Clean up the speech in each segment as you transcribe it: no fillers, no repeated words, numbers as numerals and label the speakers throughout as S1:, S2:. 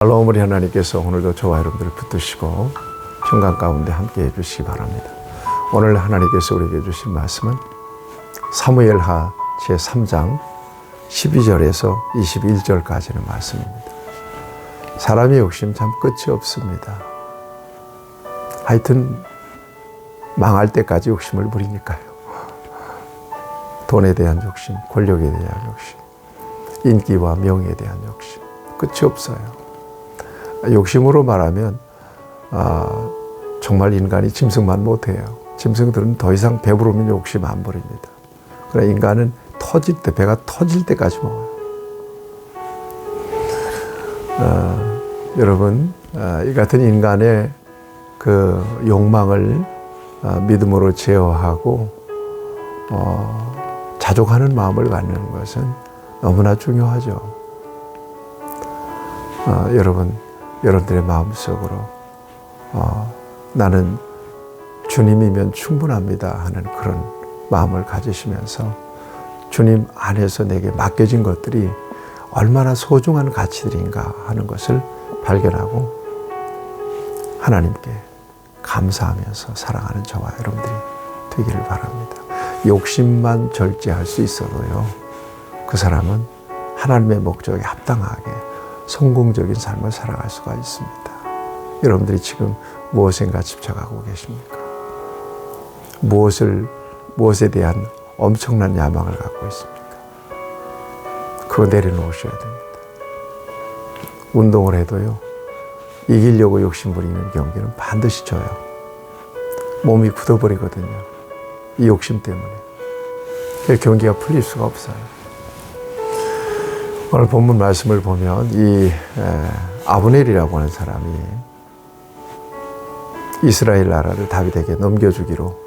S1: 할로 우리 하나님께서 오늘도 저와 여러분들을 붙드시고 평강 가운데 함께 해주시기 바랍니다. 오늘 하나님께서 우리에게 주신 말씀은 사무엘하 제3장 12절에서 21절까지는 말씀입니다. 사람의 욕심 참 끝이 없습니다. 하여튼 망할 때까지 욕심을 부리니까요. 돈에 대한 욕심, 권력에 대한 욕심, 인기와 명예에 대한 욕심, 끝이 없어요. 욕심으로 말하면 정말 인간이 짐승만 못해요. 짐승들은 더 이상 배부르면 욕심 안 부립니다. 그러나 인간은 터질 때, 배가 터질 때까지 먹어요. 여러분, 이 같은 인간의 그 욕망을 믿음으로 제어하고 자족하는 마음을 갖는 것은 너무나 중요하죠. 여러분들의 마음속으로 나는 주님이면 충분합니다 하는 그런 마음을 가지시면서 주님 안에서 내게 맡겨진 것들이 얼마나 소중한 가치들인가 하는 것을 발견하고 하나님께 감사하면서 살아가는 저와 여러분들이 되기를 바랍니다. 욕심만 절제할 수 있어도요, 그 사람은 하나님의 목적에 합당하게 성공적인 삶을 살아갈 수가 있습니다. 여러분들이 지금 무엇인가 집착하고 계십니까? 무엇에 대한 엄청난 야망을 갖고 있습니까? 그거 내려놓으셔야 됩니다. 운동을 해도요, 이기려고 욕심 부리는 경기는 반드시 져요. 몸이 굳어버리거든요. 이 욕심 때문에. 경기가 풀릴 수가 없어요. 오늘 본문 말씀을 보면 이 아브넬이라고 하는 사람이 이스라엘 나라를 다윗에게 넘겨주기로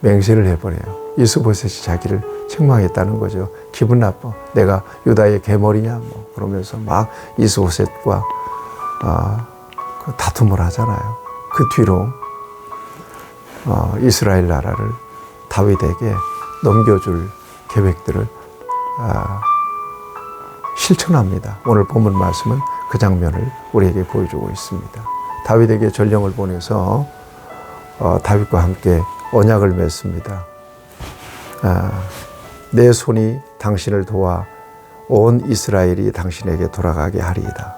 S1: 맹세를 해버려요. 이스보셋이 자기를 책망했다는 거죠. 기분 나빠. 내가 유다의 개머리냐? 뭐 그러면서 막 이스보셋과 다툼을 하잖아요. 그 뒤로 이스라엘 나라를 다윗에게 넘겨줄 계획들을 실천합니다. 오늘 본문 말씀은 그 장면을 우리에게 보여주고 있습니다. 다윗에게 전령을 보내서 다윗과 함께 언약을 맺습니다. 내 손이 당신을 도와 온 이스라엘이 당신에게 돌아가게 하리이다.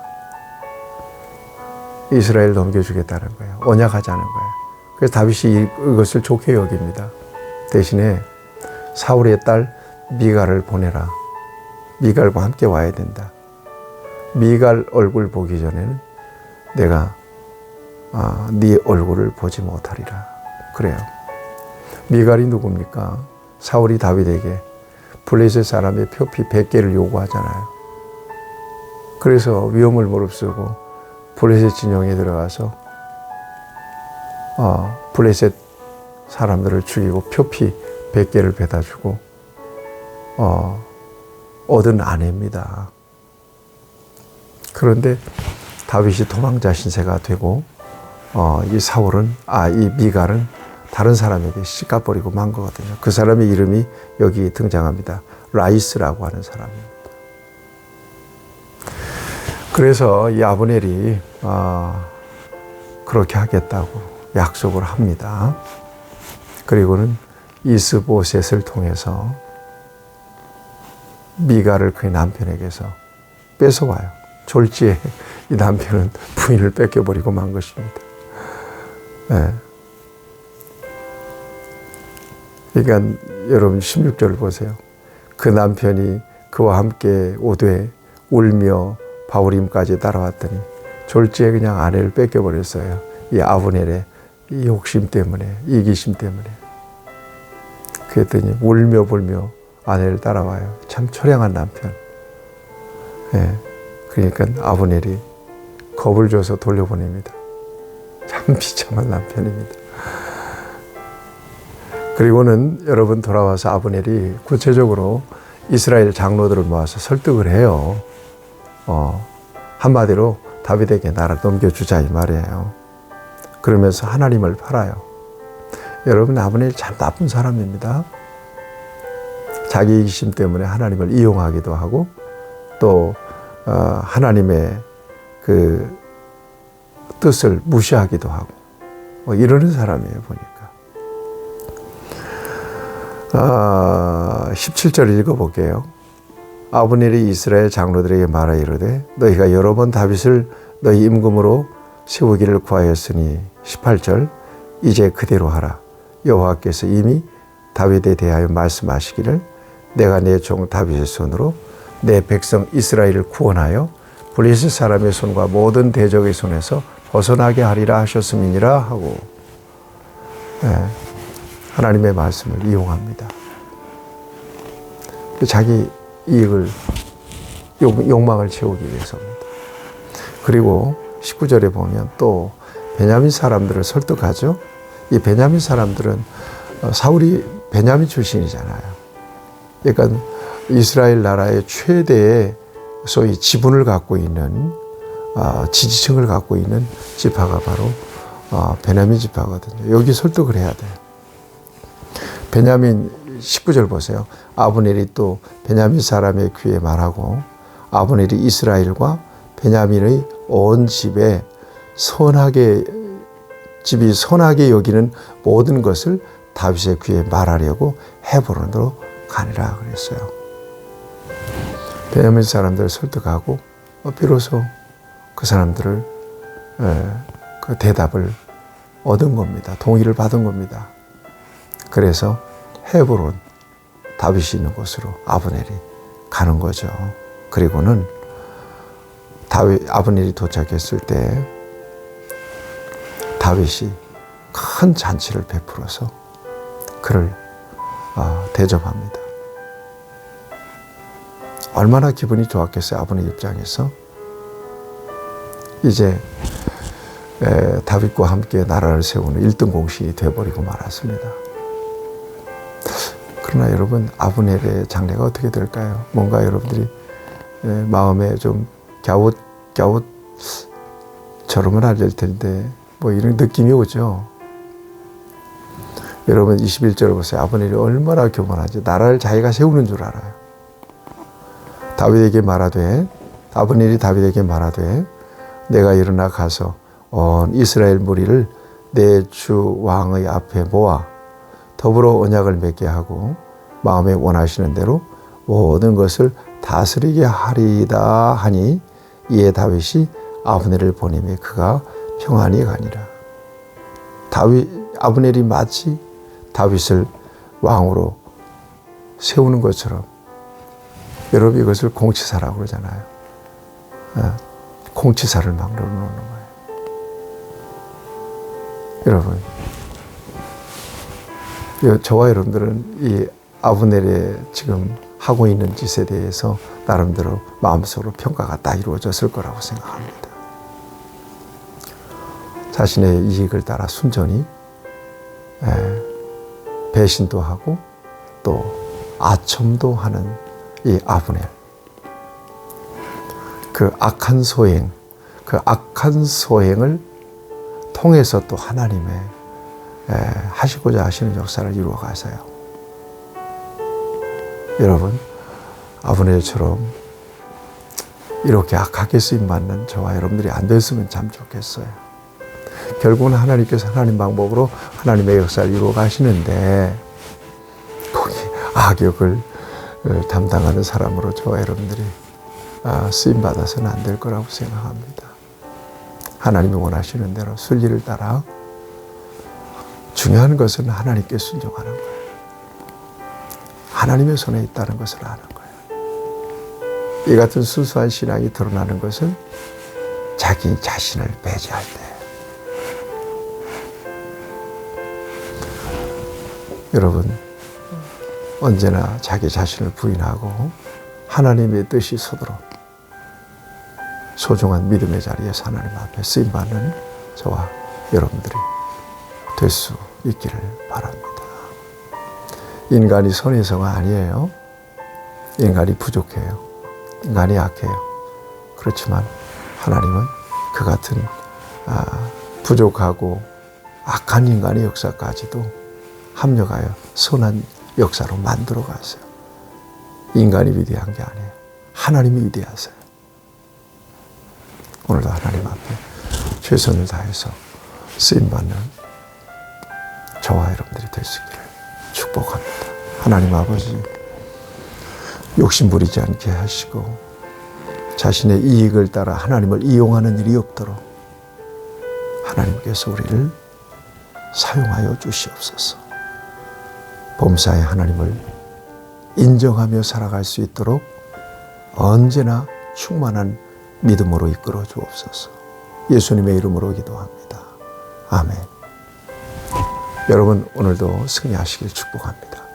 S1: 이스라엘 넘겨주겠다는 거예요. 언약하자는 거예요. 그래서 다윗이 이것을 좋게 여깁니다. 대신에 사울의 딸 미갈을 보내라. 미갈과 함께 와야 된다. 미갈 얼굴 보기 전에는 내가 네 얼굴을 보지 못하리라. 그래요. 미갈이 누굽니까? 사울이 다윗에게 블레셋 사람의 표피 100개를 요구하잖아요. 그래서 위험을 무릅쓰고 블레셋 진영에 들어가서 블레셋 사람들을 죽이고 표피 100개를 배다 주고 얻은 아내입니다. 그런데 다윗이 도망자 신세가 되고 이 사울은 이 미갈은 다른 사람에게 씻가버리고 만 거거든요. 그 사람의 이름이 여기 등장합니다. 라이스라고 하는 사람입니다. 그래서 이 아브넬이 그렇게 하겠다고 약속을 합니다. 그리고는 이스보셋을 통해서 미갈을 그의 남편에게서 뺏어와요. 졸지에 이 남편은 부인을 뺏겨버리고 만 것입니다. 네. 그러니까 여러분 16절을 보세요. 그 남편이 그와 함께 오되 울며 바울임까지 따라왔더니 졸지에 그냥 아내를 뺏겨버렸어요. 이 아브넬의 이 욕심 때문에, 이기심 때문에. 그랬더니 울며 불며 아내를 따라와요. 참 처량한 남편. 예. 그러니까 아브넬이 겁을 줘서 돌려보냅니다. 참 비참한 남편입니다. 그리고는 여러분 돌아와서 아브넬이 구체적으로 이스라엘 장로들을 모아서 설득을 해요. 한마디로 다윗에게 나라 넘겨주자 이 말이에요. 그러면서 하나님을 팔아요. 여러분 아브넬이 참 나쁜 사람입니다. 자기 이기심 때문에 하나님을 이용하기도 하고 또 하나님의 그 뜻을 무시하기도 하고 뭐 이러는 사람이에요 보니까. 17절 읽어볼게요. 아브넬이 이스라엘 장로들에게 말하 이르되 너희가 여러 번 다윗을 너희 임금으로 세우기를 구하였으니 18절 이제 그대로 하라. 여호와께서 이미 다윗에 대하여 말씀하시기를 내가 내 종 다윗의 손으로 내 백성 이스라엘을 구원하여 블레셋 사람의 손과 모든 대적의 손에서 벗어나게 하리라 하셨음이니라 하고 하나님의 말씀을 이용합니다. 자기 이익을 욕망을 채우기 위해서입니다. 그리고 19절에 보면 또 베냐민 사람들을 설득하죠. 이 베냐민 사람들은 사울이 베냐민 출신이잖아요. 그러니까 이스라엘 나라의 최대의 소위 지분을 갖고 있는 지지층을 갖고 있는 지파가 바로 베냐민 지파거든요. 여기 설득을 해야 돼요. 베냐민 19절 보세요. 아브넬이 또 베냐민 사람의 귀에 말하고 아브넬이 이스라엘과 베냐민의 온 집이 선하게 여기는 모든 것을 다윗의 귀에 말하려고 헤브론으로 가니라 그랬어요. 베냐민 사람들을 설득하고 비로소 그 사람들을 그 대답을 얻은 겁니다. 동의를 받은 겁니다. 그래서 헤브론 다윗이 있는 곳으로 아브넬이 가는 거죠. 그리고는 아브넬이 도착했을 때 다윗이 큰 잔치를 베풀어서 그를 대접합니다. 얼마나 기분이 좋았겠어요. 아브넬 입장에서. 이제 다윗과 함께 나라를 세우는 1등 공신이 되어버리고 말았습니다. 그러나 여러분 아브넬의 장래가 어떻게 될까요? 뭔가 여러분들이 마음에 좀 갸웃처럼은 안 될 텐데 뭐 이런 느낌이 오죠. 여러분 21절을 보세요. 아브넬이 얼마나 교만한지 나라를 자기가 세우는 줄 알아요. 아브넬이 다윗에게 말하되 내가 일어나 가서 온 이스라엘 무리를 내 주 왕의 앞에 모아 더불어 언약을 맺게 하고 마음에 원하시는 대로 모든 것을 다스리게 하리이다 하니 이에 다윗이 아브넬을 보내매 그가 평안히 가니라. 아브넬이 마치 다윗을 왕으로 세우는 것처럼 여러분 이것을 공치사라고 그러잖아요. 공치사를 막 넣는 거예요. 여러분 저와 여러분들은 이 아브넬의 지금 하고 있는 짓에 대해서 나름대로 마음속으로 평가가 다 이루어졌을 거라고 생각합니다. 자신의 이익을 따라 순전히 배신도 하고 또 아첨도 하는 이 아브넬. 그 악한 소행을 통해서 또 하나님의 하시고자 하시는 역사를 이루어 가세요. 여러분 아브넬처럼 이렇게 악하게 쓰임받는 저와 여러분들이 안 됐으면 참 좋겠어요. 결국은 하나님께서 하나님 방법으로 하나님의 역사를 이루어 가시는데 거기 악역을 담당하는 사람으로 저와 여러분들이 쓰임받아서는 안 될 거라고 생각합니다. 하나님이 원하시는 대로 순리를 따라 중요한 것은 하나님께 순종하는 거예요. 하나님의 손에 있다는 것을 아는 거예요. 이 같은 순수한 신앙이 드러나는 것은 자기 자신을 배제할 때. 여러분 언제나 자기 자신을 부인하고 하나님의 뜻이 서도록 소중한 믿음의 자리에서 하나님 앞에 쓰임받는 저와 여러분들이 될 수 있기를 바랍니다. 인간이 선해서가 아니에요. 인간이 부족해요. 인간이 약해요. 그렇지만 하나님은 그 같은 부족하고 악한 인간의 역사까지도 합력하여 선한 역사로 만들어 가세요. 인간이 위대한 게 아니에요. 하나님이 위대하세요. 오늘도 하나님 앞에 최선을 다해서 쓰임받는 저와 여러분들이 될 수 있기를 축복합니다. 하나님 아버지, 욕심 부리지 않게 하시고 자신의 이익을 따라 하나님을 이용하는 일이 없도록 하나님께서 우리를 사용하여 주시옵소서. 범사에 하나님을 인정하며 살아갈 수 있도록 언제나 충만한 믿음으로 이끌어 주옵소서. 예수님의 이름으로 기도합니다. 아멘. 여러분 오늘도 승리하시길 축복합니다.